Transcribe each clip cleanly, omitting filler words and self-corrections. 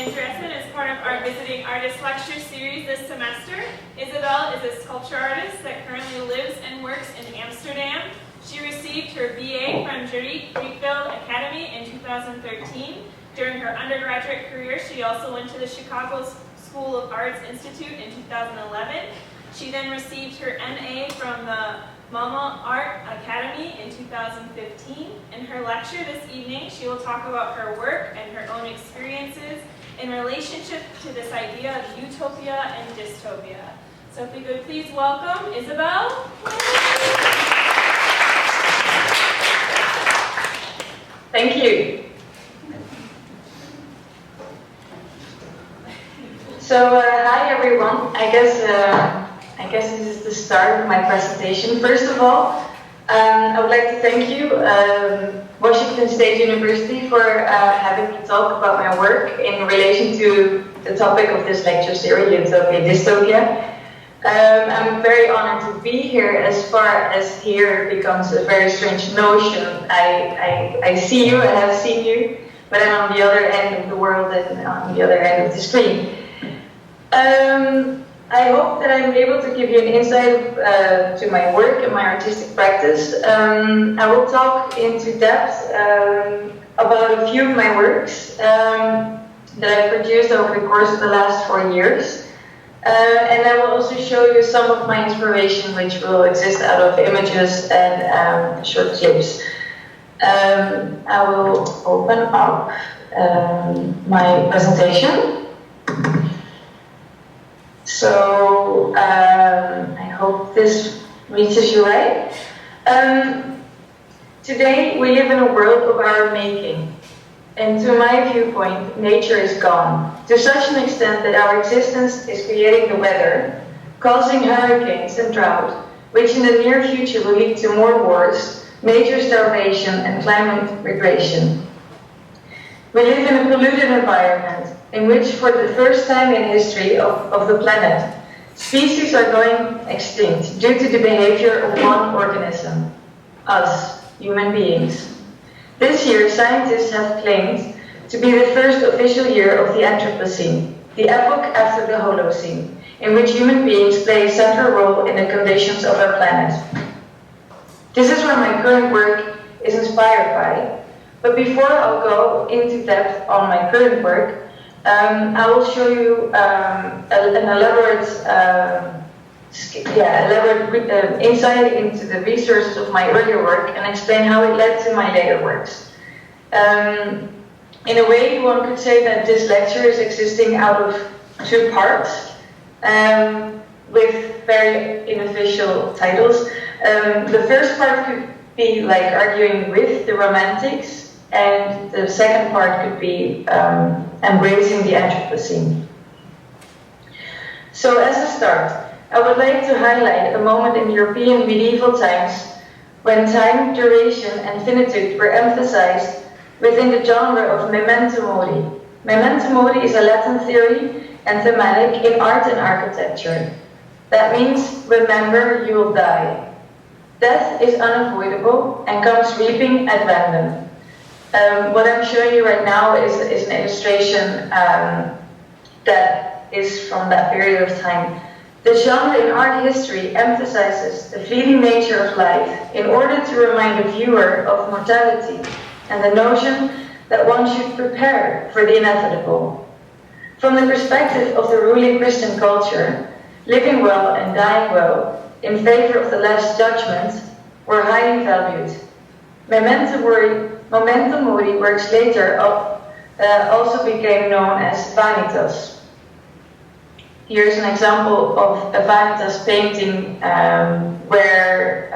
Andriessen as part of our Visiting Artist Lecture Series this semester. Isabelle is a sculpture artist that currently lives and works in Amsterdam. She received her BA from Juriek Rietveld Academy in 2013. During her undergraduate career, she also went to the Chicago School of Arts Institute in 2011. She then received her MA from the Mama Art Academy in 2015. In her lecture this evening, she will talk about her work and her own experiences in relationship to this idea of utopia and dystopia. So if we could please welcome Isabelle. Thank you. So hi everyone. I guess this is the start of my presentation. First of all, I would like to thank you, Washington State University, for having me talk about my work in relation to the topic of this lecture series, Utopia, Dystopia. I'm very honored to be here, as far as here becomes a very strange notion. I see you, I have seen you, but I'm on the other end of the world and on the other end of the screen. I hope that I'm able to give you an insight to my work and my artistic practice. I will talk into depth about a few of my works that I've produced over the course of the last 4 years. And I will also show you some of my inspiration, which will exist out of images and short clips. I will open up my presentation. So I hope this reaches you right. Today we live in a world of our making. And to my viewpoint, nature is gone, to such an extent that our existence is creating the weather, causing hurricanes and drought, which in the near future will lead to more wars, major starvation and climate regression. We live in a polluted environment in which, for the first time in history of the planet, species are going extinct due to the behavior of one organism, us, human beings. This year, scientists have claimed to be the first official year of the Anthropocene, the epoch after the Holocene, in which human beings play a central role in the conditions of our planet. This is where my current work is inspired by, but before I'll go into depth on my current work, I will show you an elaborate insight into the resources of my earlier work and explain how it led to my later works. In a way, one could say that this lecture is existing out of two parts, with very unofficial titles. The first part could be like arguing with the Romantics, and the second part could be embracing the Anthropocene. So as a start, I would like to highlight a moment in European medieval times when time, duration, and finitude were emphasized within the genre of memento mori. Memento mori is a Latin theory and thematic in art and architecture. That means, remember, you will die. Death is unavoidable and comes sweeping at random. What I'm showing you right now is an illustration that is from that period of time. The genre in art history emphasizes the fleeting nature of life in order to remind the viewer of mortality and the notion that one should prepare for the inevitable. From the perspective of the ruling Christian culture, living well and dying well in favor of the Last Judgment were highly valued. Memento mori works later also became known as vanitas. Here's an example of a vanitas painting where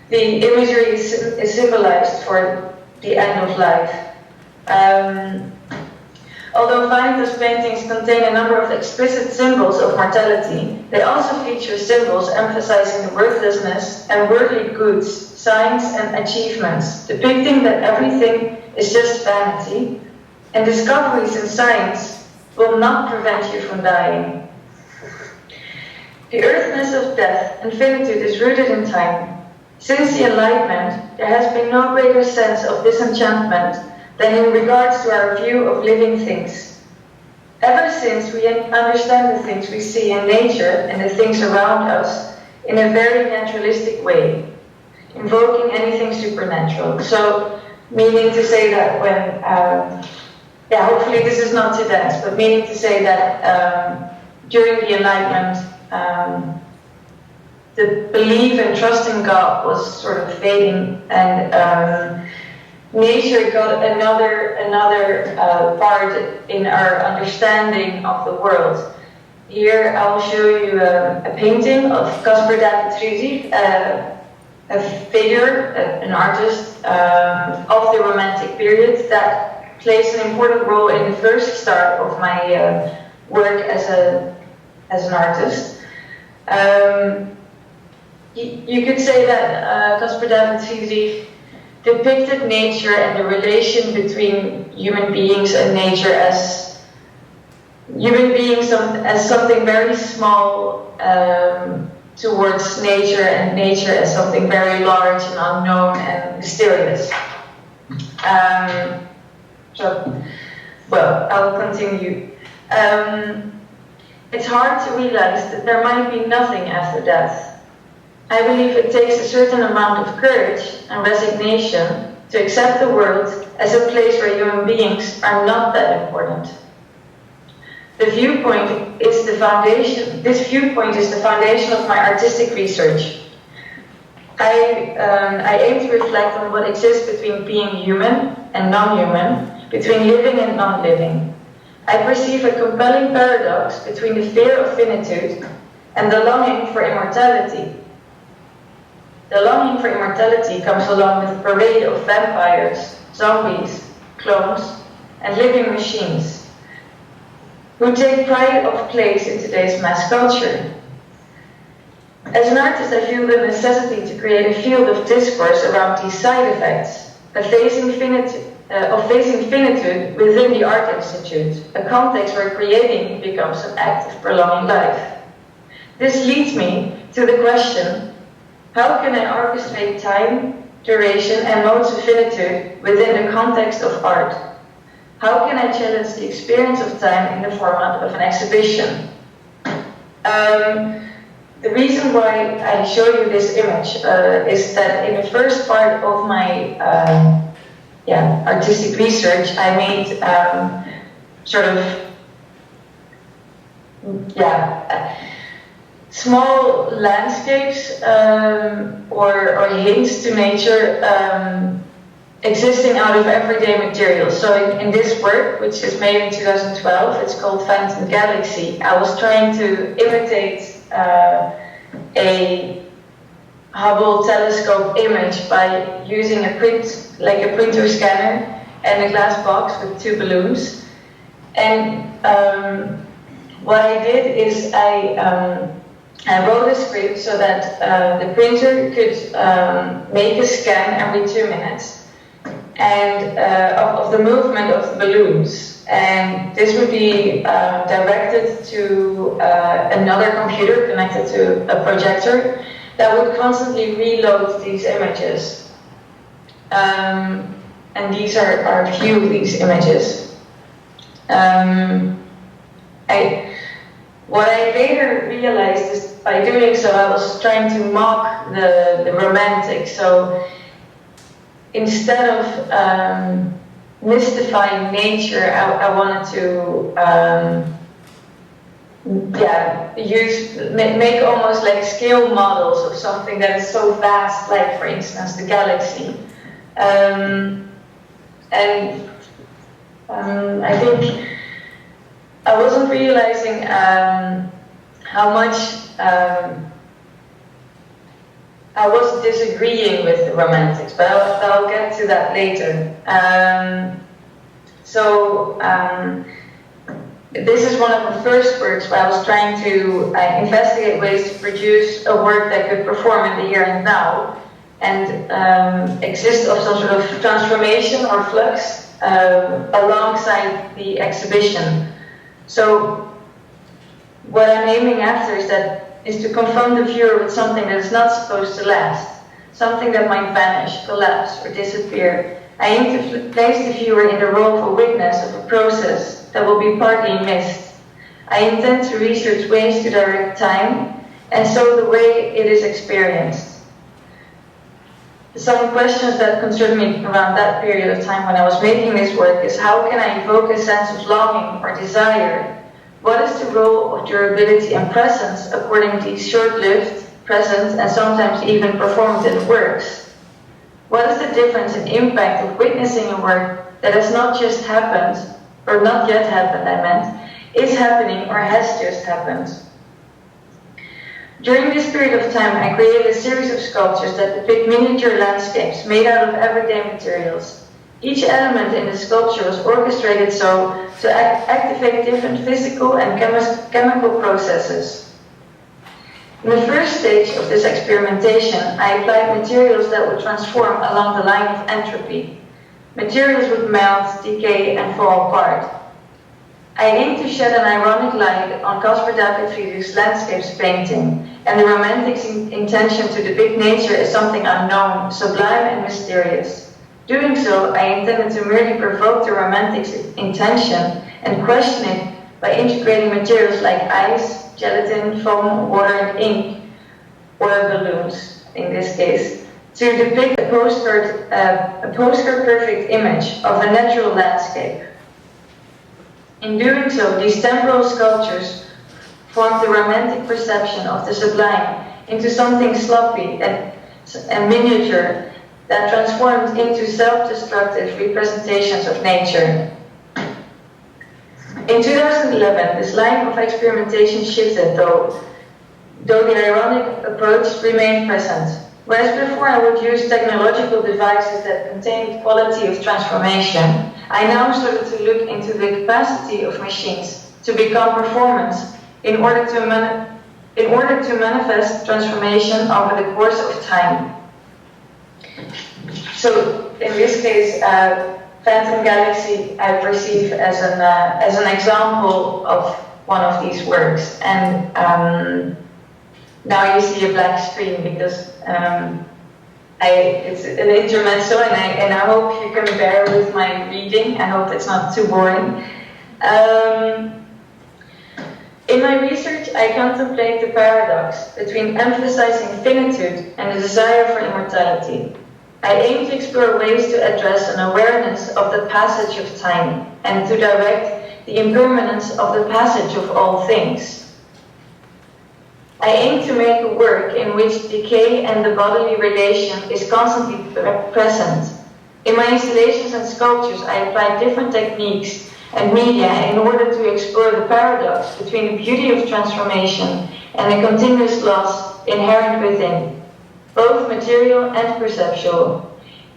the imagery is symbolized for the end of life. Although vanitas paintings contain a number of explicit symbols of mortality, they also feature symbols emphasizing the worthlessness and worldly goods, signs and achievements, depicting that everything is just vanity, and discoveries in science will not prevent you from dying. The earthness of death and finitude is rooted in time. Since the Enlightenment, there has been no greater sense of disenchantment than in regards to our view of living things. Ever since we understand the things we see in nature and the things around us in a very naturalistic way, invoking anything supernatural. So, meaning to say that when, hopefully this is not too dense, but meaning to say that during the Enlightenment, the belief and trust in God was sort of fading, and nature got another part in our understanding of the world. Here I will show you a painting of Caspar David Friedrich, a figure, an artist of the Romantic period that plays an important role in the first start of my work as an artist. You could say that Caspar David Friedrich depicted nature and the relation between human beings and nature as something very small towards nature, and nature as something very large and unknown and mysterious. I'll continue. It's hard to realize that there might be nothing after death. I believe it takes a certain amount of courage and resignation to accept the world as a place where human beings are not that important. This viewpoint is the foundation of my artistic research. I aim to reflect on what exists between being human and non-human, between living and non-living. I perceive a compelling paradox between the fear of finitude and the longing for immortality. The longing for immortality comes along with a parade of vampires, zombies, clones, and living machines who take pride of place in today's mass culture. As an artist, I feel the necessity to create a field of discourse around these side effects, of facing finitude within the art institute, a context where creating becomes an act of prolonging life. This leads me to the question, how can I orchestrate time, duration, and modes of finitude within the context of art? How can I challenge the experience of time in the format of an exhibition? The reason why I show you this image is that in the first part of my artistic research, I made small landscapes or hints to nature existing out of everyday materials. So in this work, which is made in 2012, it's called Phantom Galaxy, I was trying to imitate a Hubble telescope image by using a printer scanner and a glass box with two balloons. And what I did is I wrote a script so that the printer could make a scan every 2 minutes and of the movement of the balloons. And this would be directed to another computer connected to a projector that would constantly reload these images. And these are a few of these images. What I later realized is by doing so, I was trying to mock the romantic. So instead of mystifying nature, I wanted to make almost like scale models of something that is so vast, like for instance the galaxy. I think I wasn't realizing how much I was disagreeing with the romantics, but I'll get to that later. This is one of the first works where I was trying to investigate ways to produce a work that could perform in the here and now and exist of some sort of transformation or flux alongside the exhibition. So what I'm aiming after is to confront the viewer with something that is not supposed to last, something that might vanish, collapse, or disappear. I aim to place the viewer in the role of a witness of a process that will be partly missed. I intend to research ways to direct time, and so the way it is experienced. Some questions that concerned me around that period of time when I was making this work is how can I evoke a sense of longing or desire? What is the role of durability and presence according to these short-lived, present, and sometimes even performative works? What is the difference in impact of witnessing a work that has not just happened, or not yet happened, I meant, is happening or has just happened? During this period of time, I created a series of sculptures that depict miniature landscapes made out of everyday materials. Each element in the sculpture was orchestrated so to activate different physical and chemical processes. In the first stage of this experimentation, I applied materials that would transform along the line of entropy. Materials would melt, decay, and fall apart. I aimed to shed an ironic light on Caspar David Friedrich's landscapes painting and the romantic intention to depict nature as something unknown, sublime, and mysterious. Doing so, I intended to merely provoke the romantic intention and question it by integrating materials like ice, gelatin, foam, water, and ink, or balloons, in this case, to depict a postcard perfect image of a natural landscape. In doing so, these temporal sculptures formed the romantic perception of the sublime into something sloppy and miniature that transformed into self-destructive representations of nature. In 2011, this line of experimentation shifted, though the ironic approach remained present. Whereas before I would use technological devices that contained quality of transformation, I now started to look into the capacity of machines to become performance in order to manifest transformation over the course of time. So in this case, Phantom Galaxy I perceive as an example of one of these works, and now you see a black screen because it's an intermezzo, and I hope you can bear with my reading. I hope it's not too boring. In my research, I contemplate the paradox between emphasizing finitude and the desire for immortality. I aim to explore ways to address an awareness of the passage of time and to direct the impermanence of the passage of all things. I aim to make a work in which decay and the bodily relation is constantly present. In my installations and sculptures, I apply different techniques and media in order to explore the paradox between the beauty of transformation and the continuous loss inherent within, both material and perceptual.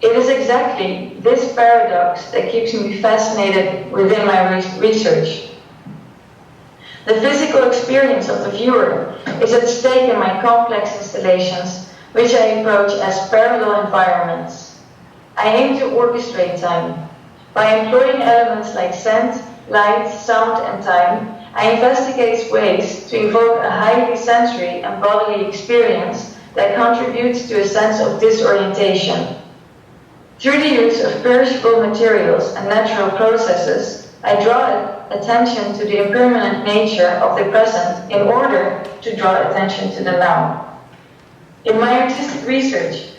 It is exactly this paradox that keeps me fascinated within my research. The physical experience of the viewer is at stake in my complex installations, which I approach as parallel environments. I aim to orchestrate time. By employing elements like scent, light, sound, and time, I investigate ways to evoke a highly sensory and bodily experience that contributes to a sense of disorientation. Through the use of perishable materials and natural processes, I draw attention to the impermanent nature of the present in order to draw attention to the now. In my artistic research,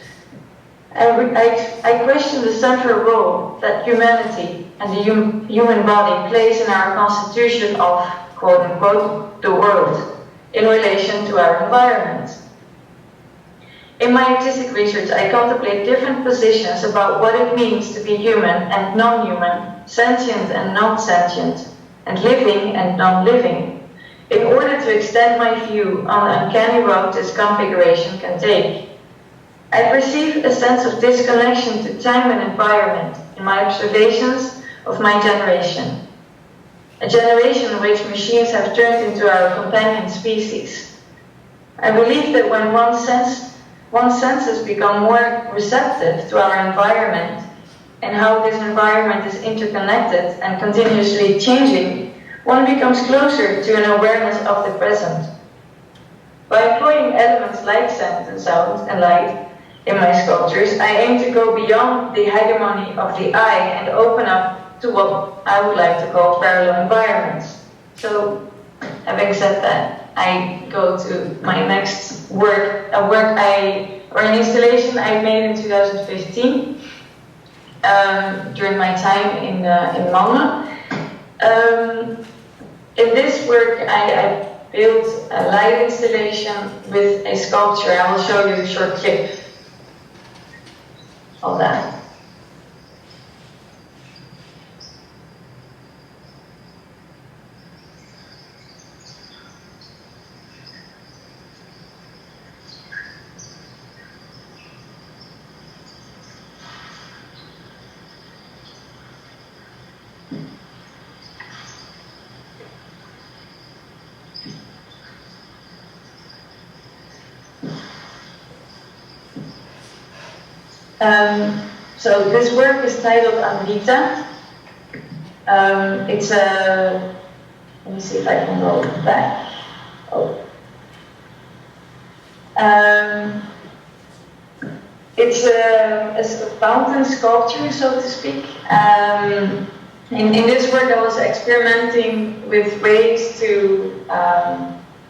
I question the central role that humanity and the human body plays in our constitution of, quote-unquote, the world in relation to our environment. In my artistic research, I contemplate different positions about what it means to be human and non-human, sentient and non-sentient, and living and non-living, in order to extend my view on the uncanny road this configuration can take. I perceive a sense of disconnection to time and environment in my observations of my generation, a generation in which machines have turned into our companion species. I believe that when one's senses become more receptive to our environment and how this environment is interconnected and continuously changing, one becomes closer to an awareness of the present. By employing elements like scent and sound and light in my sculptures, I aim to go beyond the hegemony of the eye and open up to what I would like to call parallel environments. So, having said that, I go to my next work, an installation I made in 2015 during my time in Malmö. In this work, I built a light installation with a sculpture. I will show you a short clip of that. So this work is titled Andriessen. It's a, let me see if I can go back. Oh. It's a fountain sculpture, so to speak. In this work, I was experimenting with ways to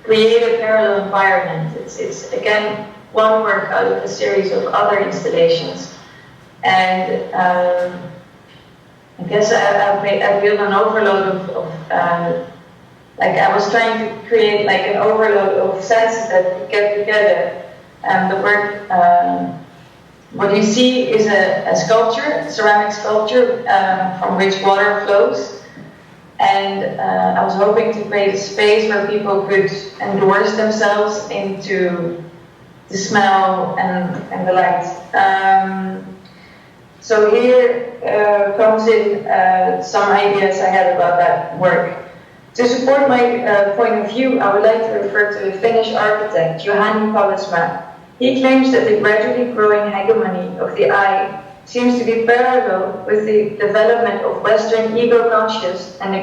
create a parallel environment. It's again one work out of a series of other installations, and I guess I built an overload of like I was trying to create like an overload of senses that get together. And the work, what you see is a sculpture, a ceramic sculpture from which water flows. And I was hoping to create a space where people could endorse themselves into the smell and the light. So here comes in some ideas I had about that work. To support my point of view, I would like to refer to the Finnish architect Juhani Pallasmaa. He claims that the gradually growing hegemony of the I seems to be parallel with the development of Western ego-conscious and the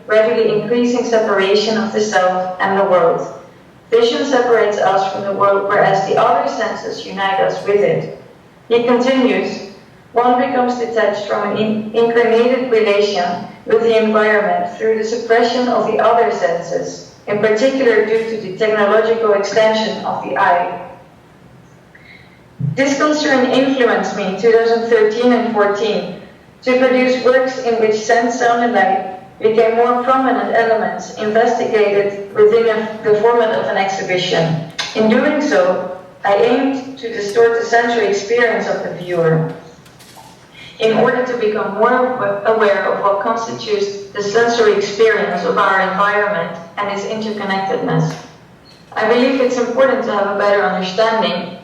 gradually increasing separation of the self and the world. Vision separates us from the world, whereas the other senses unite us with it. He continues, one becomes detached from an incarnated relation with the environment through the suppression of the other senses, in particular due to the technological extension of the I. This concern influenced me in 2013 and 14 to produce works in which sense, sound, and light became more prominent elements investigated within the format of an exhibition. In doing so, I aimed to distort the sensory experience of the viewer in order to become more aware of what constitutes the sensory experience of our environment and its interconnectedness. I believe it's important to have a better understanding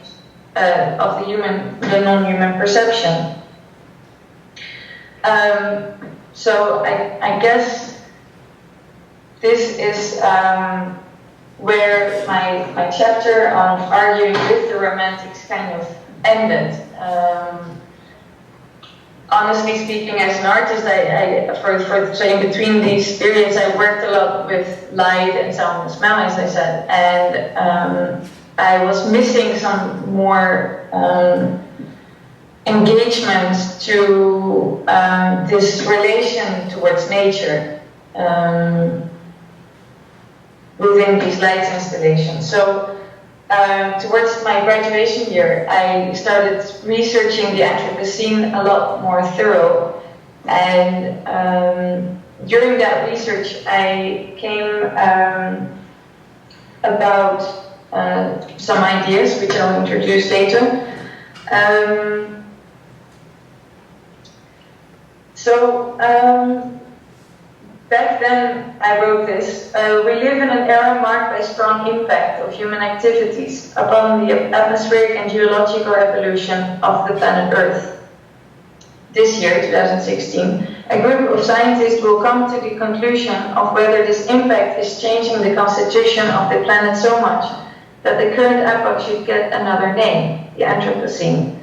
of the non-human perception. So I guess this is where my chapter on arguing with the romantics kind of ended. Honestly speaking, as an artist, so in between these periods, I worked a lot with light and sound and smell, as I said, and I was missing some more engagement to this relation towards nature within these light installations. So towards my graduation year, I started researching the Anthropocene a lot more thorough, and during that research, I came about some ideas which I'll introduce later. Back then I wrote this, we live in an era marked by strong impact of human activities upon the atmospheric and geological evolution of the planet Earth. This year, 2016, a group of scientists will come to the conclusion of whether this impact is changing the constitution of the planet so much that the current epoch should get another name, the Anthropocene.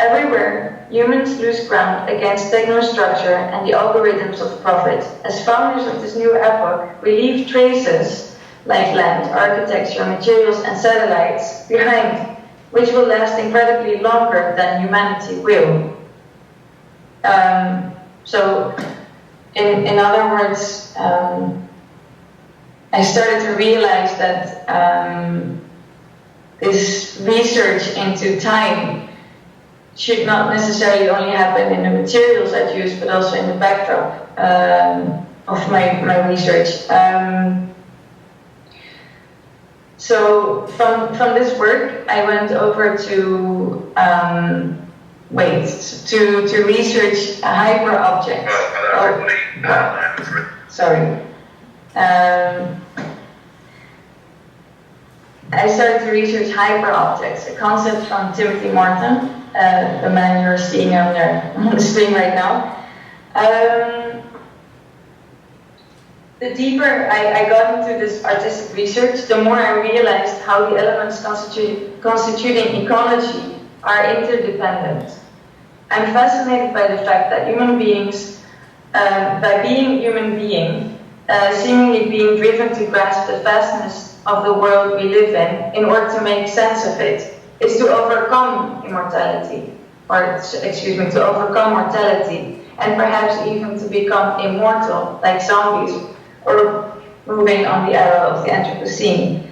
Everywhere, humans lose ground against technostructure and the algorithms of profit. As founders of this new epoch, we leave traces like land, architecture, materials, and satellites behind, which will last incredibly longer than humanity will. So, in other words, I started to realize that this research into time should not necessarily only happen in the materials I'd use, but also in the backdrop of my research. So from this work, I went over to to research hyperobjects. Hello, everybody. Sorry. I started to research hyperobjects, a concept from Timothy Morton, the man you're seeing on the screen right now. The deeper I got into this artistic research, the more I realized how the elements constituting ecology are interdependent. I'm fascinated by the fact that human beings, by being human being, seemingly being driven to grasp the vastness of the world we live in order to make sense of it, is to overcome immortality, or excuse me, to overcome mortality, and perhaps even to become immortal, like zombies, or moving on the era of the Anthropocene.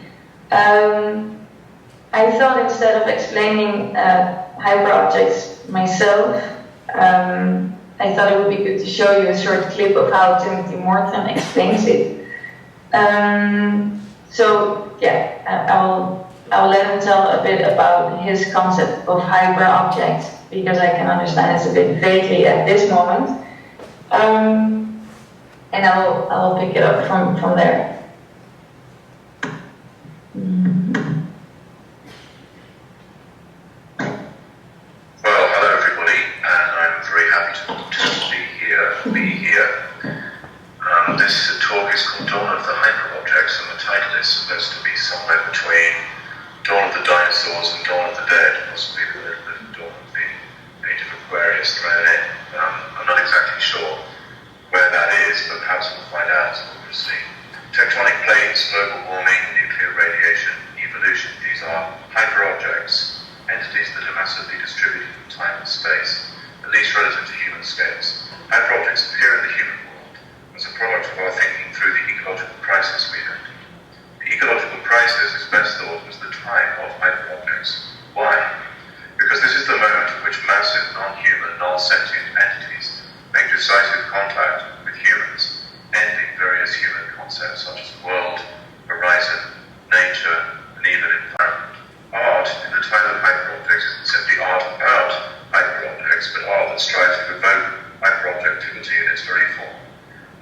I thought instead of explaining hyperobjects myself, I thought it would be good to show you a short clip of how Timothy Morton explains it. So yeah, I'll let him tell a bit about his concept of hyperobjects, because I can understand it's a bit vaguely at this moment. And I'll pick it up from there. Well, hello everybody, and I'm very happy to be here. This talk is called Dawn of the Hyperobjects, and the title is supposed to be somewhere between Dawn of the Dinosaurs and Dawn of the Dead, possibly a little bit of Dawn of the Age of Aquarius thrown in. I'm not exactly sure where that is, but perhaps we'll find out, obviously. Tectonic plates, global warming, nuclear radiation, evolution, these are hyperobjects, entities that are massively distributed in time and space, at least relative to human scales. Hyperobjects appear in the human world as a product of our thinking through the ecological crisis we have. The ecological crisis is best thought as the time of hyperobjects. Why? Because this is the moment at which massive, non-human, non-sentient entities make decisive contact with humans, ending various human concepts such as world, horizon, nature, and even environment. Art, in the time of hyperobjects, isn't simply art about hyperobjects, but art that strives to evoke hyperobjectivity in its very form.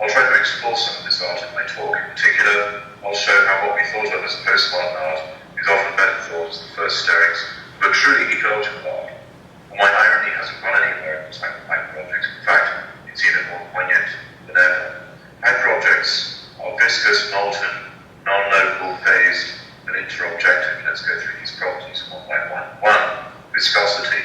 I'll try to explore some of this art in my talk. In particular, I'll show how what we thought of as postmodern art is often better thought as the first stirrings of a truly ecological art. My irony hasn't gone anywhere at the time of hyperobjects. In fact, it's even more poignant than ever. Hyperobjects are viscous, molten, non-local, phased, and interobjective. Let's go through these properties one by one. One, viscosity.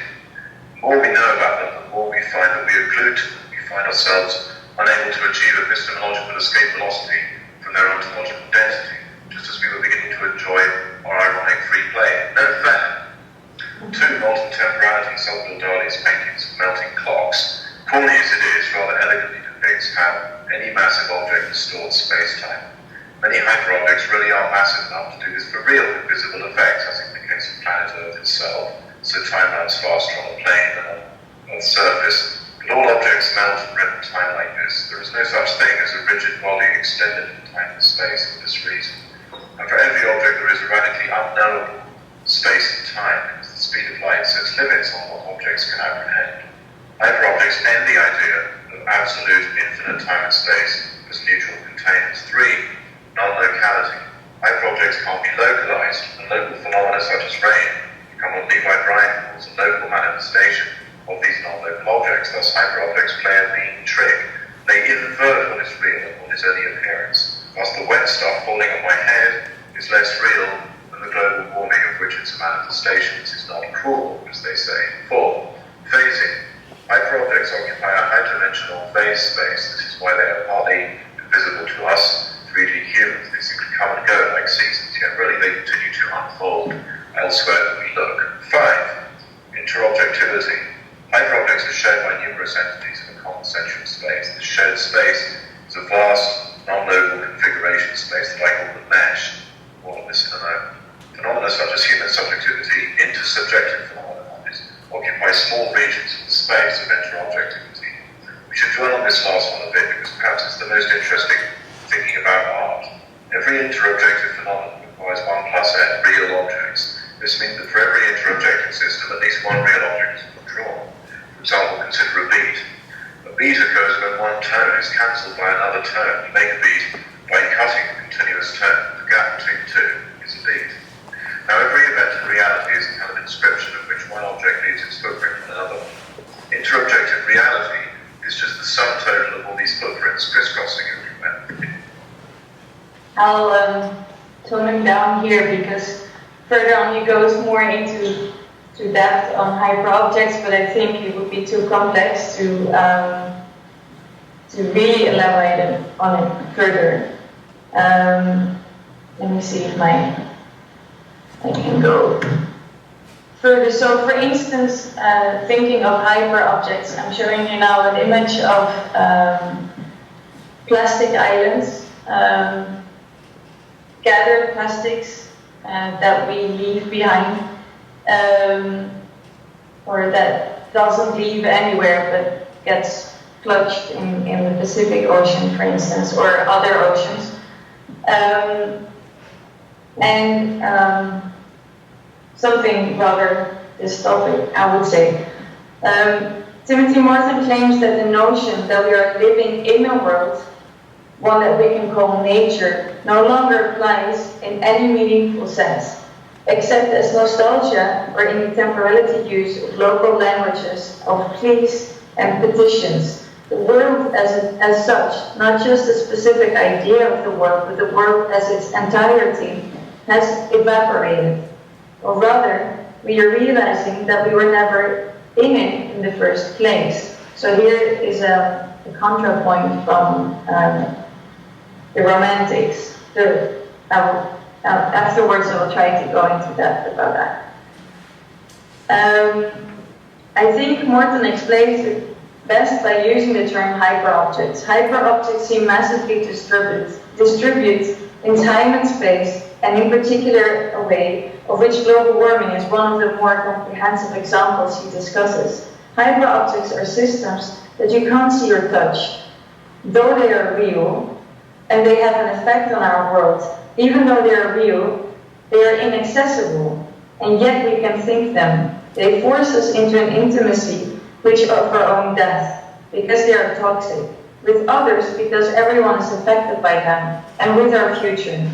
The more we know about them, the more we find that we are glued to them. We find ourselves unable to achieve epistemological escape velocity from their ontological density, just as we were beginning to enjoy our ironic free play. No fair. Two, molten temporality. Salvador Dali's paintings of melting clocks, corny as it is, rather elegantly depicts how any massive object distorts space-time. Many hyperobjects really are massive enough to do this for real with visible effects, as in the case of planet Earth itself, so time runs faster on a plane than on Earth's surface. But all objects melt and rip in time like this. There is no such thing as a rigid body extended in time and space for this reason. And for every object there is a radically unknowable space and time, because the speed of light sets limits on what objects can apprehend. Hyperobjects end the idea of absolute infinite time and space as neutral containers. Three, non-locality. Hyperobjects can't be localized, and local phenomena such as rain become what Levi Bryan calls a local manifestation of these non-local objects. Thus, hyperobjects play a mean trick. They invert what is real and what is only appearance. Thus, the wet stuff falling on my head is less real than the global warming of which it's a manifestation. This is not cruel, as they say. Four, phasing. Hyperobjects occupy a high-dimensional phase space. This is why they are partly invisible to us, 3D humans. They simply come and go like seasons, yet really they continue to unfold elsewhere that we look. Five, interobjectivity. Hyperobjects are shown by numerous entities in a common central space. This shared space is a vast, non-local configuration space that I call the mesh. More on this in a moment. Phenomena such as human subjectivity, intersubjective phenomena, occupy small regions of the space of interobjectivity. We should dwell on this last one a bit because perhaps it's the most interesting thinking about art. Every interobjective phenomenon requires 1 plus n real objects. This means that for every interobjective system, at least one real object is drawn. For example, consider a beat. A beat occurs when one tone is cancelled by another tone. You make a beat by cutting a continuous tone. The gap between the two is a beat. Now, every event in reality is a kind of inscription of which one object leaves its footprint on another. Interobjective reality is just the sum total of all these footprints crisscrossing everywhere. I'll tone him down here because further on he goes more into depth on hyperobjects, but I think it would be too complex to really elaborate on it further. Let me see if I can go further. So for instance, thinking of hyperobjects, I'm showing you now an image of plastic islands, gathered plastics that we leave behind, or that doesn't leave anywhere but gets clutched in the Pacific Ocean, for instance, or other oceans. Something rather dystopic, I would say. Timothy Morton claims that the notion that we are living in a world, one that we can call nature, no longer applies in any meaningful sense, except as nostalgia or in the temporality use of local languages, of pleas and petitions. The world as such, not just a specific idea of the world, but the world as its entirety, has evaporated. Or rather, we are realizing that we were never in it in the first place. So here is a contrapoint from the Romantics. Afterwards, I will try to go into depth about that. I think Morton explains it best by using the term hyperobjects. Hyperobjects seem massively distribute in time and space, and in particular a way of which global warming is one of the more comprehensive examples he discusses. Hyperobjects are systems that you can't see or touch, though they are real, and they have an effect on our world. Even though they are real, they are inaccessible, and yet we can think them. They force us into an intimacy which of our own death, because they are toxic, with others because everyone is affected by them, and with our future.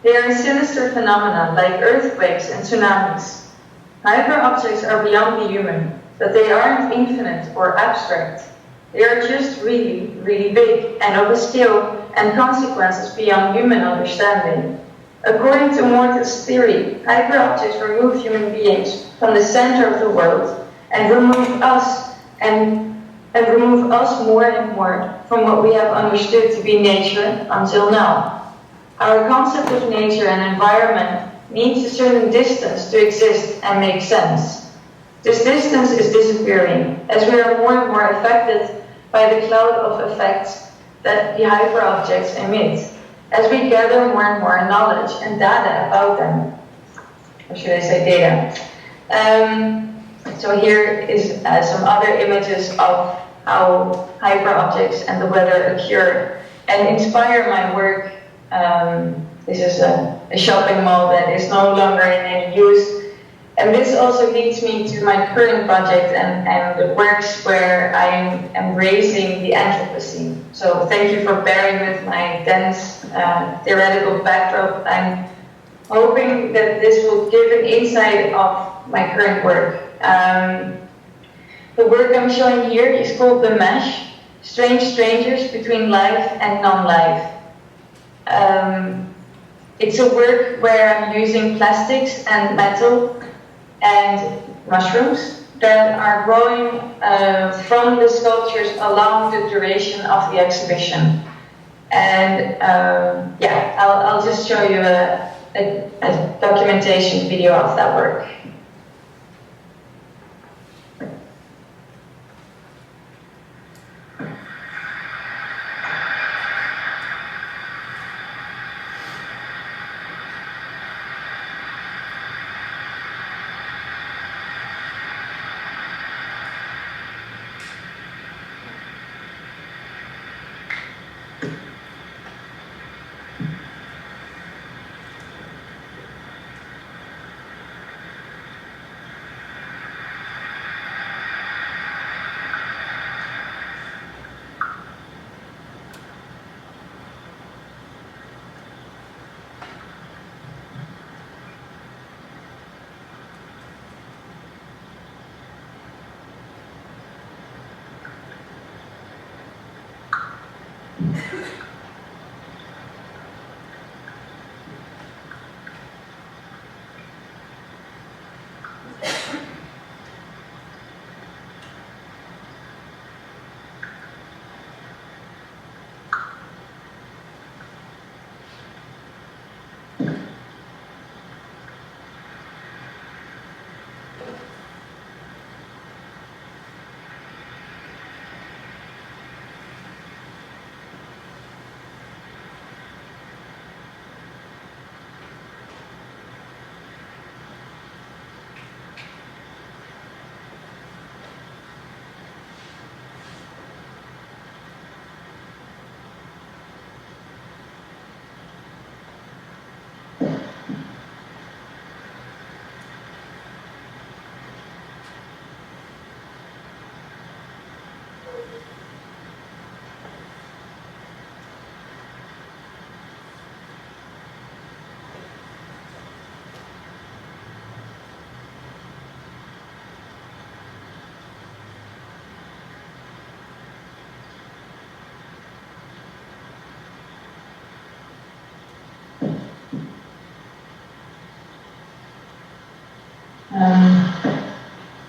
They are sinister phenomena like earthquakes and tsunamis. Hyperobjects are beyond the human, but they aren't infinite or abstract. They are just really, really big and of a scale and consequences beyond human understanding. According to Morton's theory, hyperobjects remove human beings from the center of the world and remove us more and more from what we have understood to be nature until now. Our concept of nature and environment needs a certain distance to exist and make sense. This distance is disappearing as we are more and more affected by the cloud of effects that the hyperobjects emit, as we gather more and more knowledge and data about them. Or should I say data? So here is some other images of how hyperobjects and the weather occur and inspire my work. This is a shopping mall that is no longer in any use. And this also leads me to my current project and the works where I am embracing the Anthropocene. So thank you for bearing with my dense theoretical backdrop. I'm hoping that this will give an insight of my current work. The work I'm showing here is called The Mesh, Strange Strangers Between Life and Non-Life. It's a work where I'm using plastics and metal and mushrooms that are growing from the sculptures along the duration of the exhibition. And I'll just show you a documentation video of that work.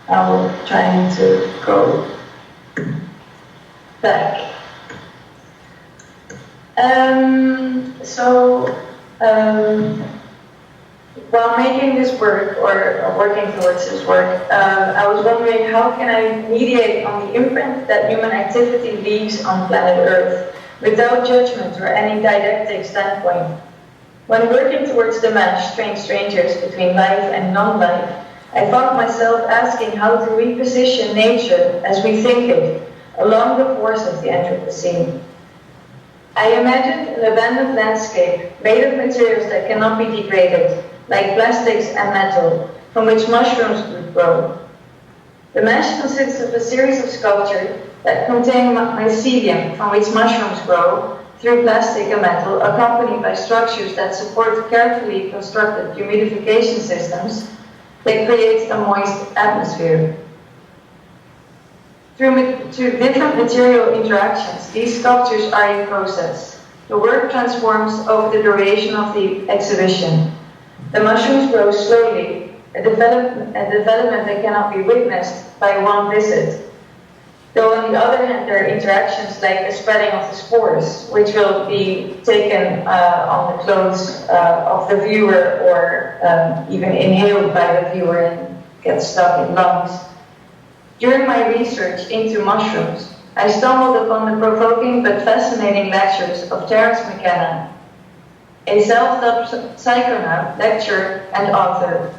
I'll try to go back. While making this work, or working towards this work, I was wondering how can I mediate on the imprint that human activity leaves on planet Earth without judgment or any didactic standpoint. When working towards the match, strange strangers between life and non-life, I found myself asking how to reposition nature as we think it, along the course of the Anthropocene. I imagined an abandoned landscape made of materials that cannot be degraded, like plastics and metal, from which mushrooms would grow. The mesh consists of a series of sculptures that contain mycelium, from which mushrooms grow, through plastic and metal, accompanied by structures that support carefully constructed humidification systems that create a moist atmosphere. Through different material interactions, these sculptures are in process. The work transforms over the duration of the exhibition. The mushrooms grow slowly, a development that cannot be witnessed by one visit. Though on the other hand, there are interactions like the spreading of the spores, which will be taken on the clothes of the viewer or even inhaled by the viewer and get stuck in lungs. During my research into mushrooms, I stumbled upon the provoking but fascinating lectures of Terence McKenna, a self-dubbed psychonaut, lecturer, and author.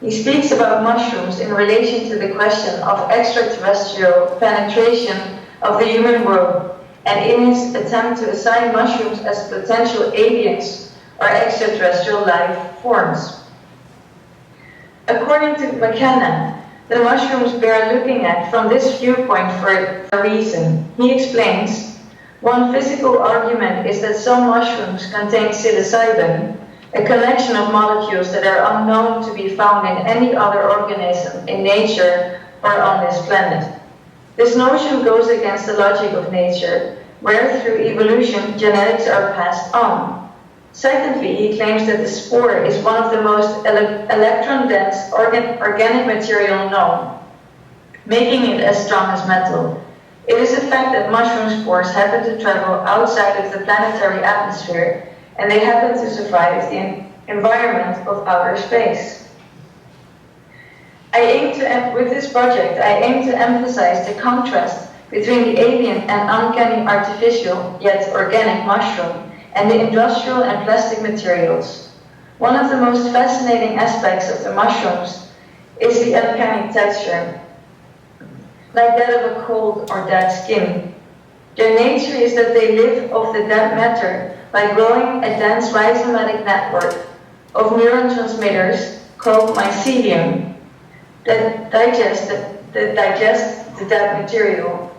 He speaks about mushrooms in relation to the question of extraterrestrial penetration of the human world, and in his attempt to assign mushrooms as potential aliens or extraterrestrial life forms. According to McKenna, the mushrooms bear looking at from this viewpoint for a reason. He explains, one physical argument is that some mushrooms contain psilocybin, a collection of molecules that are unknown to be found in any other organism in nature or on this planet. This notion goes against the logic of nature, where through evolution genetics are passed on. Secondly, he claims that the spore is one of the most electron-dense organic material known, making it as strong as metal. It is a fact that mushroom spores happen to travel outside of the planetary atmosphere, and they happen to survive the environment of outer space. With this project, I aim to emphasize the contrast between the alien and uncanny artificial, yet organic mushroom, and the industrial and plastic materials. One of the most fascinating aspects of the mushrooms is the uncanny texture, like that of a cold or dead skin. Their nature is that they live off the dead matter by growing a dense rhizomatic network of neuron transmitters called mycelium that digest the dead material.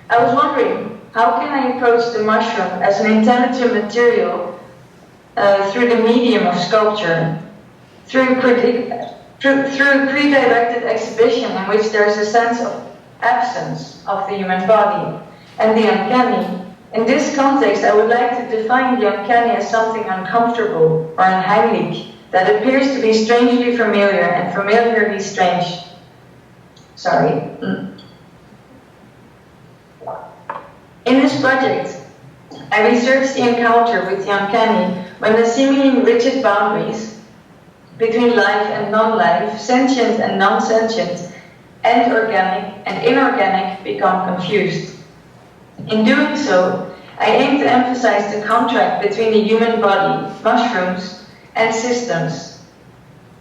I was wondering, how can I approach the mushroom as an intelligent material through the medium of sculpture, through pre-directed exhibition in which there is a sense of absence of the human body and the uncanny In this context, I would like to define the uncanny as something uncomfortable or unheimlich that appears to be strangely familiar and familiarly strange. Sorry. In this project, I researched the encounter with the uncanny when the seemingly rigid boundaries between life and non-life, sentient and non-sentient, and organic and inorganic become confused. In doing so, I aim to emphasize the contract between the human body, mushrooms, and systems.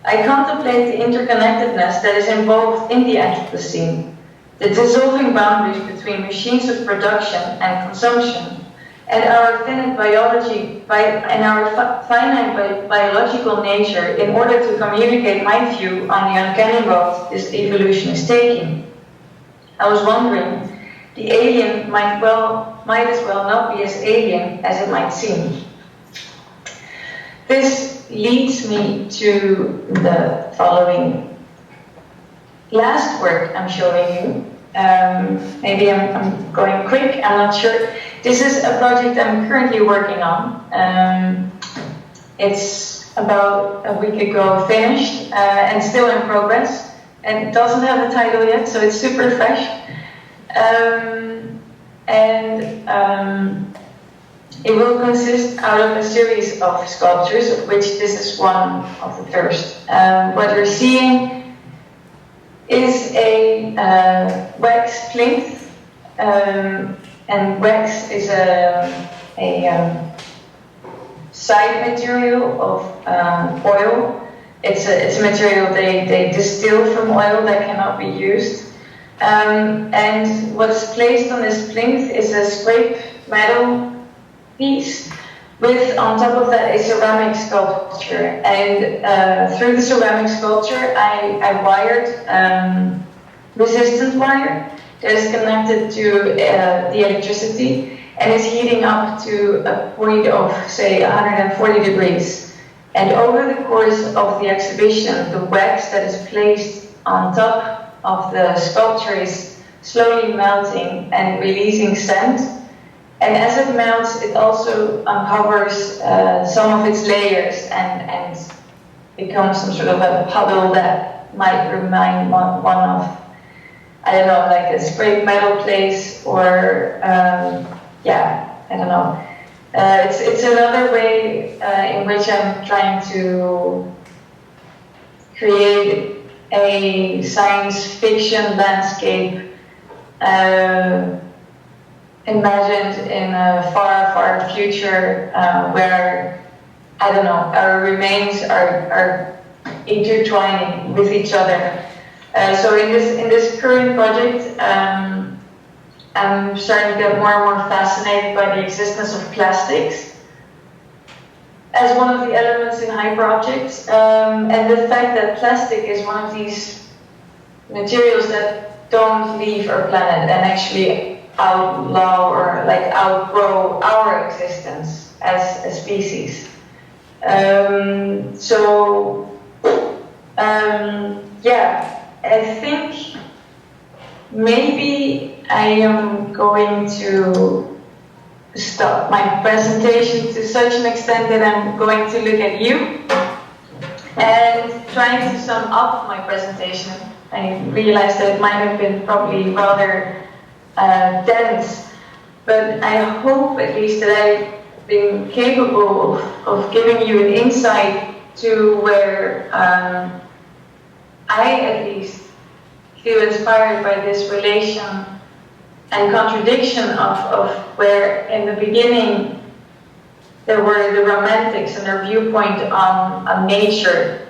I contemplate the interconnectedness that is involved in the Anthropocene, the dissolving boundaries between machines of production and consumption, and our finite biology and our finite biological nature in order to communicate my view on the uncanny road this evolution is taking. I was wondering, the alien might as well not be as alien as it might seem. This leads me to the following last work I'm showing you. Maybe I'm going quick, I'm not sure. This is a project I'm currently working on. It's about a week ago finished and still in progress, and it doesn't have a title yet, so it's super fresh. It will consist out of a series of sculptures, of which this is one of the first. What you're seeing is a wax plinth, and wax is a side material of oil. It's a material they distill from oil that cannot be used. And what's placed on this plinth is a scrape metal piece with, on top of that, a ceramic sculpture. And through the ceramic sculpture, I wired resistant wire that is connected to the electricity and is heating up to a point of, say, 140 degrees. And over the course of the exhibition, the wax that is placed on top of the sculpture is slowly melting and releasing scent. And as it melts, it also uncovers some of its layers and becomes some sort of a puddle that might remind one of, I don't know, like a scraped metal place or, yeah, I don't know. It's another way in which I'm trying to create a science fiction landscape imagined in a far, far future where, I don't know, our remains are intertwining with each other. So in this current project, I'm starting to get more and more fascinated by the existence of plastics as one of the elements in hyperobjects, and the fact that plastic is one of these materials that don't leave our planet and actually outlaw or like outgrow our existence as a species. Yeah, I think maybe I am going to stop my presentation to such an extent that I'm going to look at you and trying to sum up my presentation. I realized that it might have been probably rather dense, but I hope at least that I've been capable of giving you an insight to where I at least feel inspired by this relation and contradiction of where in the beginning there were the romantics and their viewpoint on nature,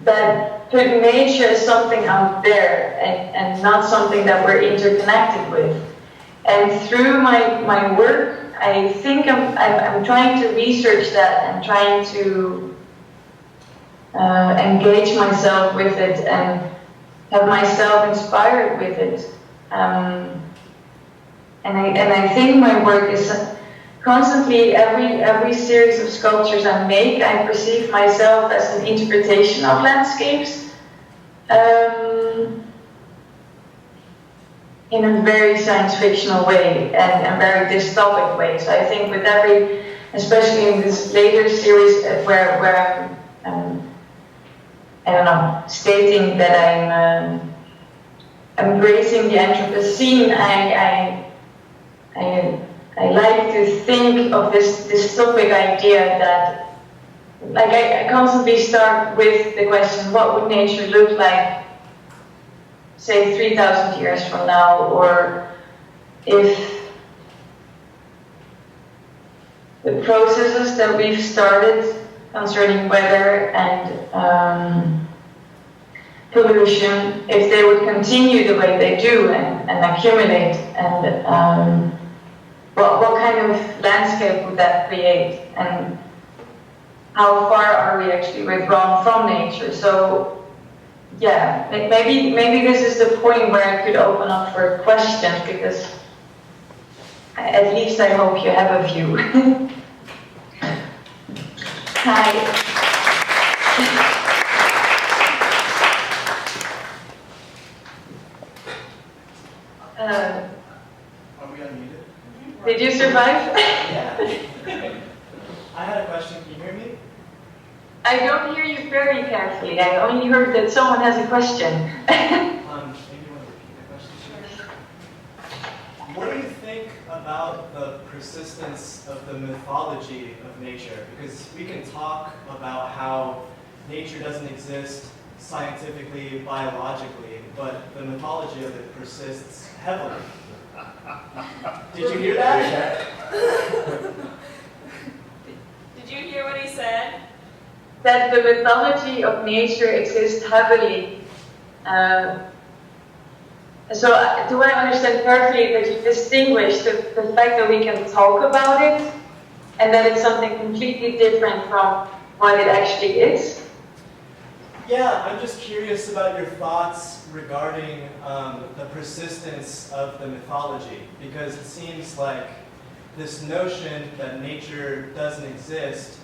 that put nature as something out there and not something that we're interconnected with. And through my work, I think I'm trying to research that and trying to engage myself with it and have myself inspired with it. And I think my work is constantly, every series of sculptures I make, I perceive myself as an interpretation of landscapes. in a very science fictional way and a very dystopic way. So I think with every, especially in this later series where I'm I don't know, stating that I'm embracing the Anthropocene, I like to think of this dystopic idea that, like, I constantly start with the question, what would nature look like, say, 3,000 years from now, or if the processes that we've started concerning weather and pollution, if they would continue the way they do and accumulate, and what kind of landscape would that create, and how far are we actually withdrawn from nature? So, yeah, maybe this is the point where I could open up for questions, because at least I hope you have a few. Hi. Are we unmuted? Did you survive? Yeah. I had a question. Can you hear me? I don't hear you very carefully. I only heard that someone has a question. Maybe you want to repeat the question? What do you think about the persistence of the mythology of nature? Because we can talk about how nature doesn't exist scientifically, biologically, but the mythology of it persists heavily. Did you hear that? Did you hear what he said? That the mythology of nature exists heavily. So do I understand perfectly that you distinguish the fact that we can talk about it and that it's something completely different from what it actually is? Yeah, I'm just curious about your thoughts regarding the persistence of the mythology, because it seems like this notion that nature doesn't exist,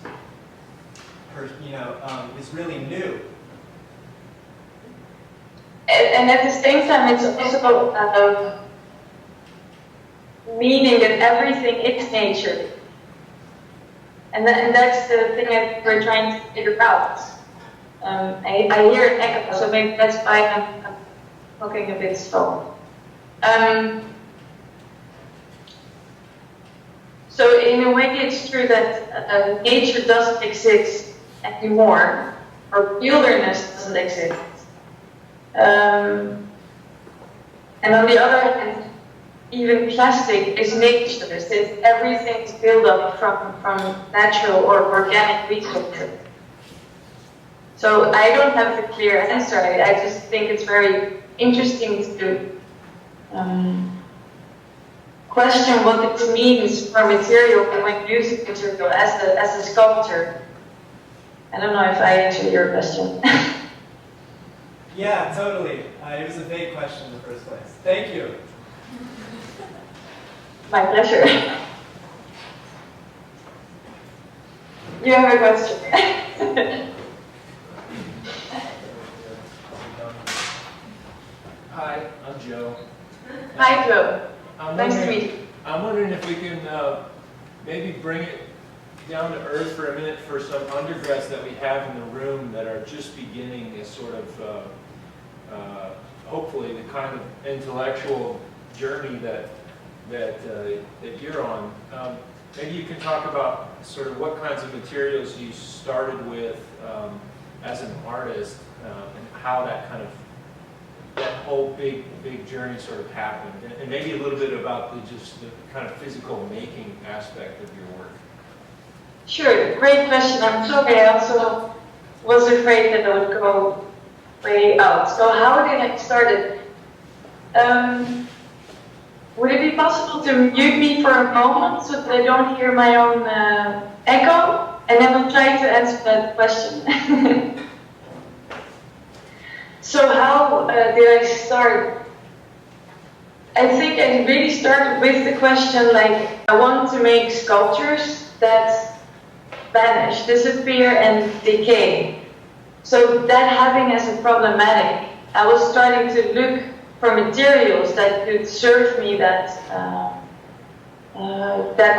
is really new. And at the same time, it's also meaning that everything is nature. And that's the thing that we're trying to figure out. I hear an echo, so maybe that's why I'm talking a bit slow. So in a way, it's true that nature doesn't exist anymore, or wilderness doesn't exist. And on the other hand, even plastic is nature. Everything is built up from natural or organic resources. So I don't have the clear answer. I just think it's very interesting to question what this means for material and when using material as a sculptor. I don't know if I answered your question. Yeah, totally. It was a vague question in the first place. Thank you. My pleasure. You have a question? Hi, I'm Joe. Hi, Joe. I'm Nice to wondering- meet you. I'm wondering if we can maybe bring it down to earth for a minute for some undergrads that we have in the room that are just beginning a sort of, hopefully, the kind of intellectual journey that you're on. Maybe you can talk about sort of what kinds of materials you started with as an artist and how that whole big journey sort of happened, and maybe a little bit about the kind of physical making aspect of your work. Sure, great question. I'm sorry, I also was afraid that I would go way out. So how did I start it? Would it be possible to mute me for a moment so that I don't hear my own echo? And then we'll try to answer that question. So how did I start? I think I really started with the question, like, I want to make sculptures that vanish, disappear, and decay. So that having as a problematic, I was starting to look for materials that could serve me that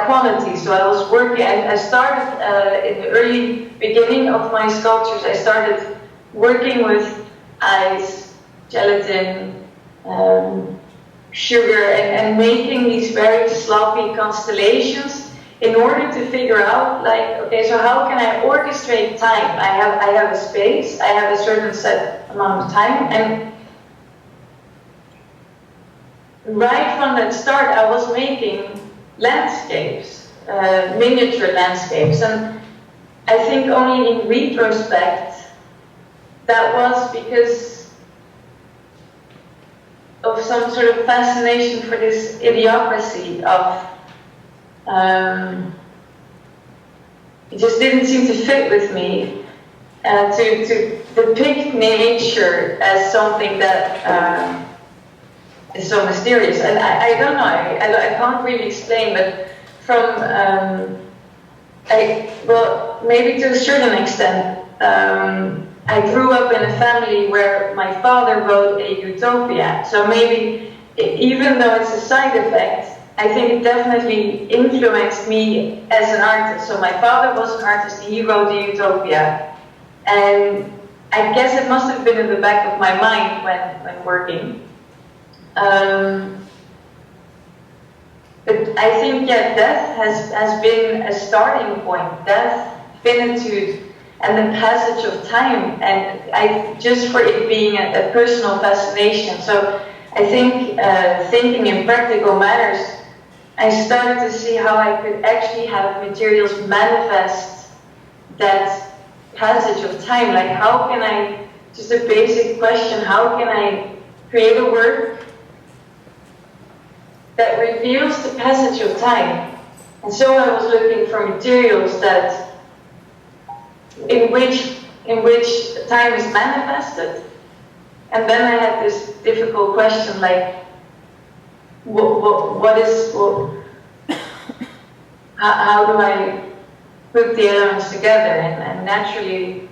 quality. So I was working, I started in the early beginning of my sculptures, I started working with ice, gelatin, sugar, and making these very sloppy constellations in order to figure out, like, okay, so how can I orchestrate time? I have a space, I have a certain set amount of time, and right from that start, I was making landscapes, miniature landscapes, and I think only in retrospect, that was because of some sort of fascination for this idiocracy of, it just didn't seem to fit with me to depict nature as something that is so mysterious. And I don't know, I can't really explain, but from, well, maybe to a certain extent, I grew up in a family where my father wrote a utopia. So maybe, even though it's a side effect, I think it definitely influenced me as an artist. So my father was an artist, he wrote a utopia. And I guess it must have been in the back of my mind when working. But I think, yeah, death has been a starting point. Death, finitude, and the passage of time, and just for it being a personal fascination. So I think thinking in practical matters, I started to see how I could actually have materials manifest that passage of time. Like, how can I, just a basic question, how can I create a work that reveals the passage of time? And so I was looking for materials that in which time is manifested. And then I had this difficult question, like, how do I put the elements together? And naturally,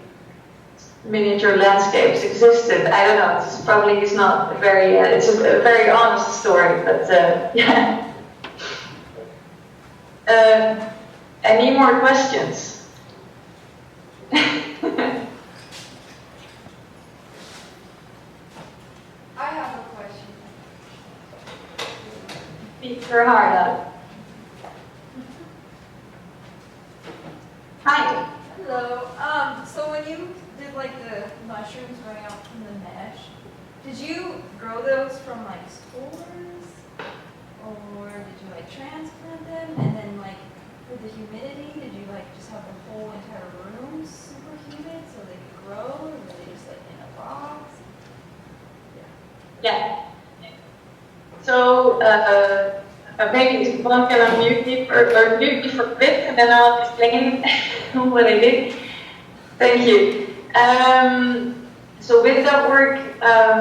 miniature landscapes existed. I don't know, this probably is not a very, it's a very honest story, but yeah. Any more questions? I have a question. Speak her heart out. Hi. Hello. So when you did like the mushrooms growing out from the mesh, did you grow those from like spores, or did you like transplant them? And then like for the humidity, did you like just have the whole entire room super humid so they could grow, or were they just like in a box? Yeah. So maybe one can unmute me for a bit, and then I'll explain what I did. Thank you. So with that work,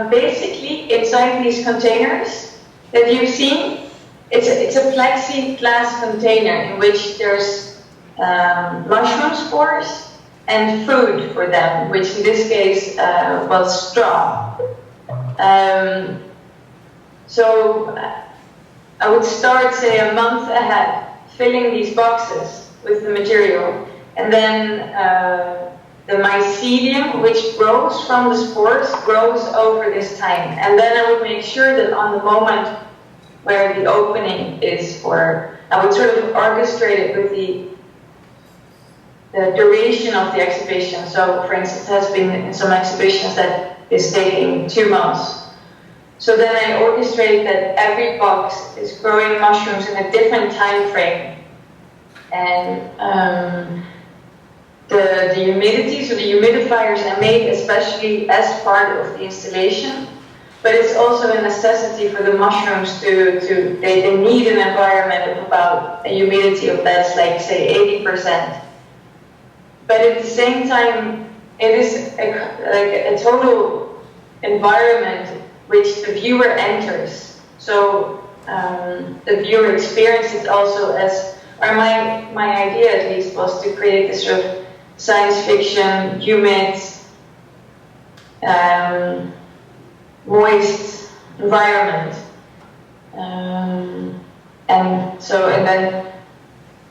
basically inside these containers that you've seen, it's a plexiglass container in which there's mushroom spores and food for them, which in this case was straw. So I would start, say, a month ahead, filling these boxes with the material, and then the mycelium, which grows from the spores, grows over this time. And then I would make sure that on the moment where the opening is, or I would sort of orchestrate it with the duration of the exhibition. So, for instance, it has been in some exhibitions that is taking 2 months. So then I orchestrate that every box is growing mushrooms in a different time frame. And the humidity, so the humidifiers I made especially as part of the installation, but it's also a necessity for the mushrooms they need an environment of about a humidity of that's like, say, 80%. But at the same time, it is a total environment which the viewer enters. So the viewer experiences also as, or my idea at least was to create this sort of science fiction, humid, moist environment. And then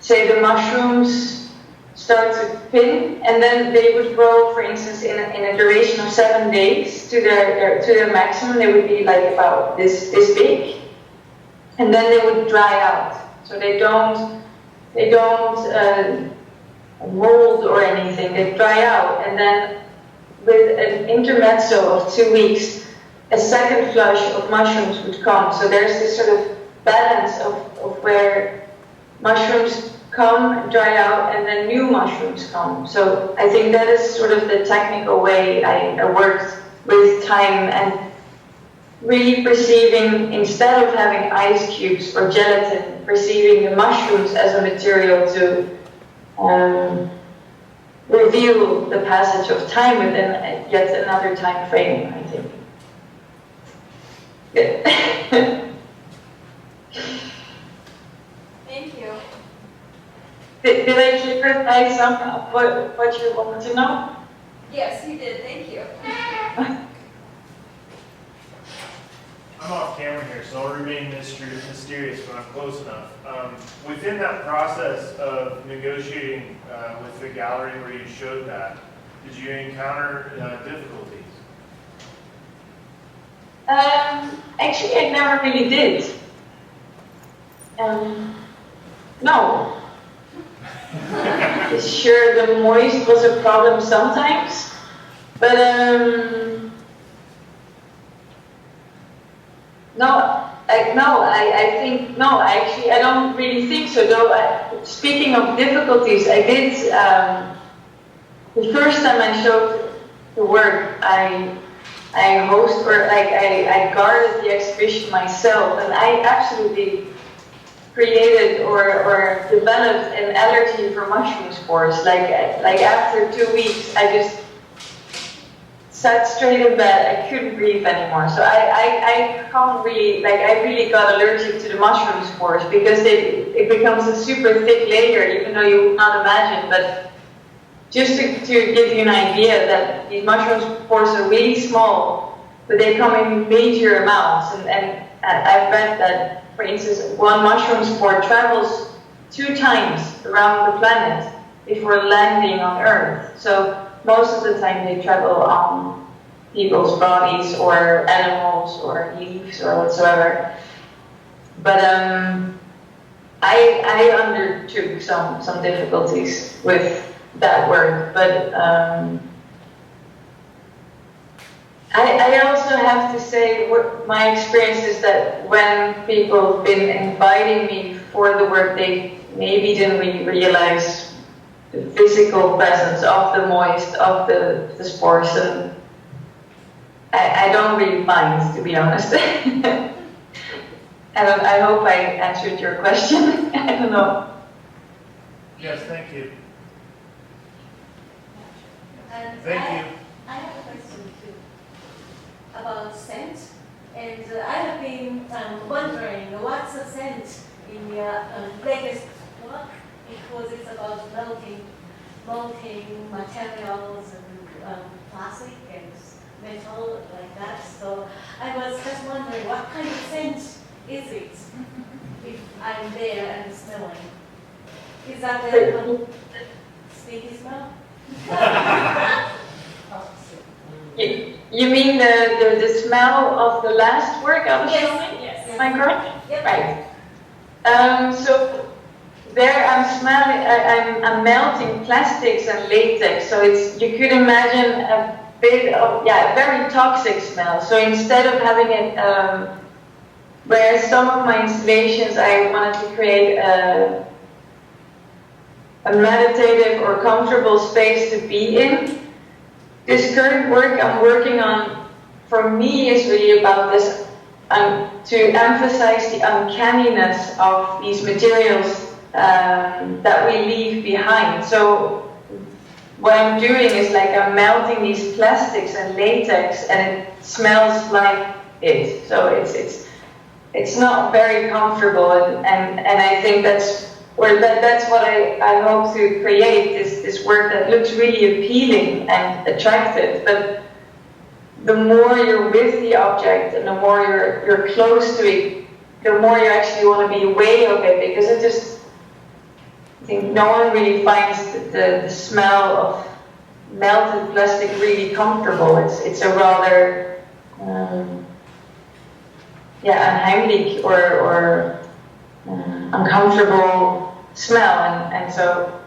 say the mushrooms start to pin, and then they would grow, for instance, in a duration of 7 days to their maximum. They would be like about this big, and then they would dry out. So they don't mold or anything. They dry out, and then with an intermezzo of 2 weeks, a second flush of mushrooms would come. So there's this sort of balance of where mushrooms come, dry out, and then new mushrooms come. So I think that is sort of the technical way I worked with time, and really perceiving, instead of having ice cubes or gelatin, perceiving the mushrooms as a material to reveal the passage of time within yet another time frame, I think. Thank you. Did I clarify some of what you wanted to know? Yes, you did. Thank you. I'm off camera here, so I'll remain mysterious, but I'm close enough. Within that process of negotiating with the gallery where you showed that, did you encounter difficulties? Actually, I never really did. No. Sure, the moist was a problem sometimes, but I don't really think so. Though, speaking of difficulties, I did, the first time I showed the work, I guarded the exhibition myself, and I absolutely created or developed an allergy for mushroom spores. Like after 2 weeks, I just sat straight in bed. I couldn't breathe anymore. So I can't really, I really got allergic to the mushroom spores, because it becomes a super thick layer, even though you would not imagine. But just to give you an idea, that these mushroom spores are really small, but they come in major amounts. And I've read that, for instance, one mushroom spore travels 2 times around the planet before landing on Earth. So most of the time they travel on people's bodies or animals or leaves or whatsoever. But I undertook some difficulties with that work. But I also have to say, my experience is that when people have been inviting me for the work, they maybe didn't really realize the physical presence of the moist, of the spores, and I don't really mind, to be honest. I hope I answered your question. I don't know. Yes, thank you. And Thank you. I have a question too about scent, and I have been wondering what's the scent in your latest work, because it's about melting materials and plastic and metal like that. So I was just wondering what kind of scent is it if I'm there and smelling? Is that the sticky smell? You mean the smell of the last work I was showing? Yes. Am I correct? Yep. Right. So there I'm melting plastics and latex. So you could imagine a bit of, a very toxic smell. So instead of having it, whereas some of my installations I wanted to create a meditative or comfortable space to be in, this current work I'm working on, for me, is really about this, to emphasize the uncanniness of these materials that we leave behind. So what I'm doing is I'm melting these plastics and latex, and it smells like it. So it's not very comfortable, and I think that's what I hope to create, this work that looks really appealing and attractive, but the more you're with the object and the more you're close to it, the more you actually want to be away of it, because I think no one really finds the smell of melted plastic really comfortable. It's a rather unheimlich or uncomfortable smell, and so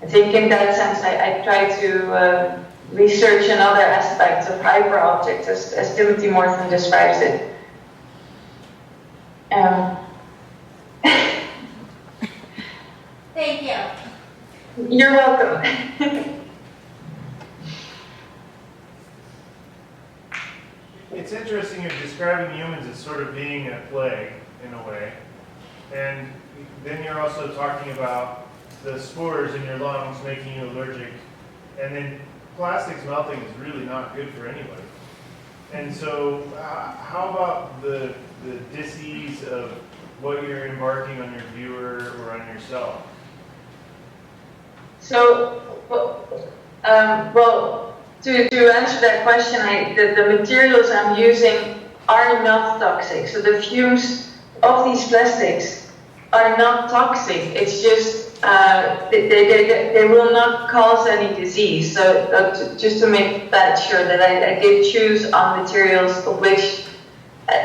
I think in that sense I try to research another aspects of hyper objects as Timothy Morton describes it. Thank you. You're welcome. It's interesting you're describing humans as sort of being a plague, in a way. And then you're also talking about the spores in your lungs making you allergic. And then plastics melting is really not good for anybody. And so how about the dis-ease of what you're embarking on your viewer or on yourself? So, to answer that question, the materials I'm using are not toxic. So the fumes of these plastics are not toxic. It's just they will not cause any disease. So just to make that sure that I did choose on materials of which,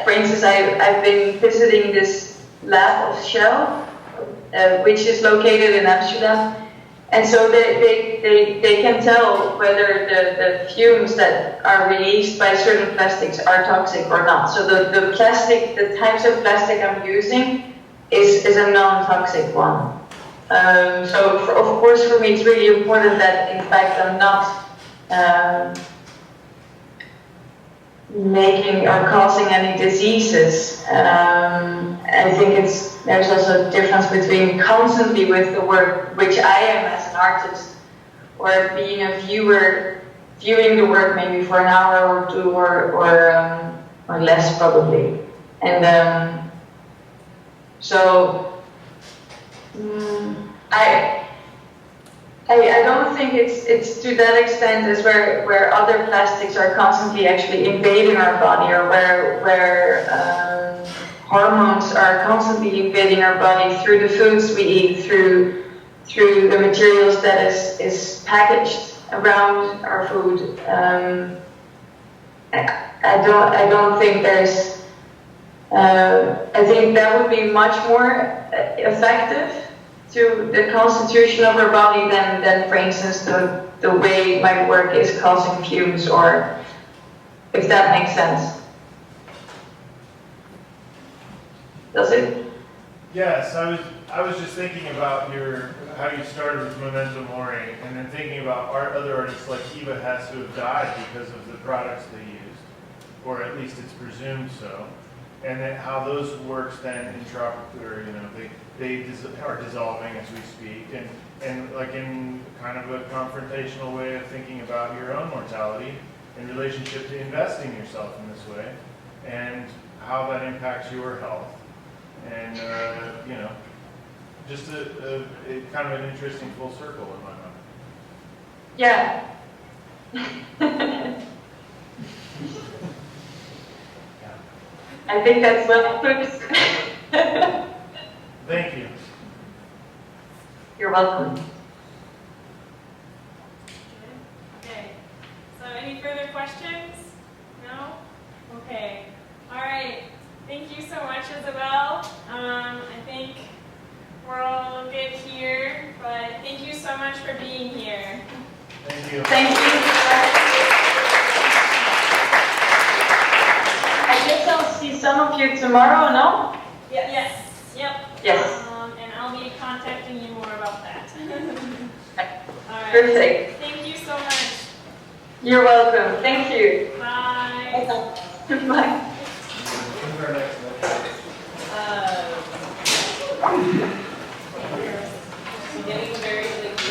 for instance, I've been visiting this lab of Shell, which is located in Amsterdam. And so they can tell whether the fumes that are released by certain plastics are toxic or not. So the types of plastic I'm using is a non-toxic one. So of course for me it's really important that in fact I'm not making or causing any diseases. I think there's also a difference between constantly with the work, which I am as an artist, or being a viewer, viewing the work maybe for an hour or two or less probably. And I don't think it's to that extent as where other plastics are constantly actually invading our body, or where hormones are constantly invading our body through the foods we eat, through the materials that is packaged around our food. I don't think there's. I think that would be much more effective to the constitution of our body than for instance, the way my work is causing fumes, or if that makes sense. Does it? Yes, I was just thinking about how you started with Memento Mori, and then thinking about other artists like Eva has to have died because of the products they used, or at least it's presumed so, and then how those works then they are dissolving as we speak, and like in kind of a confrontational way of thinking about your own mortality in relationship to investing yourself in this way, and how that impacts your health. And, just a kind of an interesting full circle in my mind. Yeah. I think that's well put. Thank you. You're welcome. Okay. So any further questions? No? Okay. All right. Thank you so much, Isabelle. I think we're all good here, but thank you so much for being here. Thank you. Thank you. I guess I'll see some of you tomorrow, no? Yes. Yep. Yes. And I'll be contacting you more about that. All right. Perfect. Thank you so much. You're welcome. Thank you. Bye. Bye. When's our next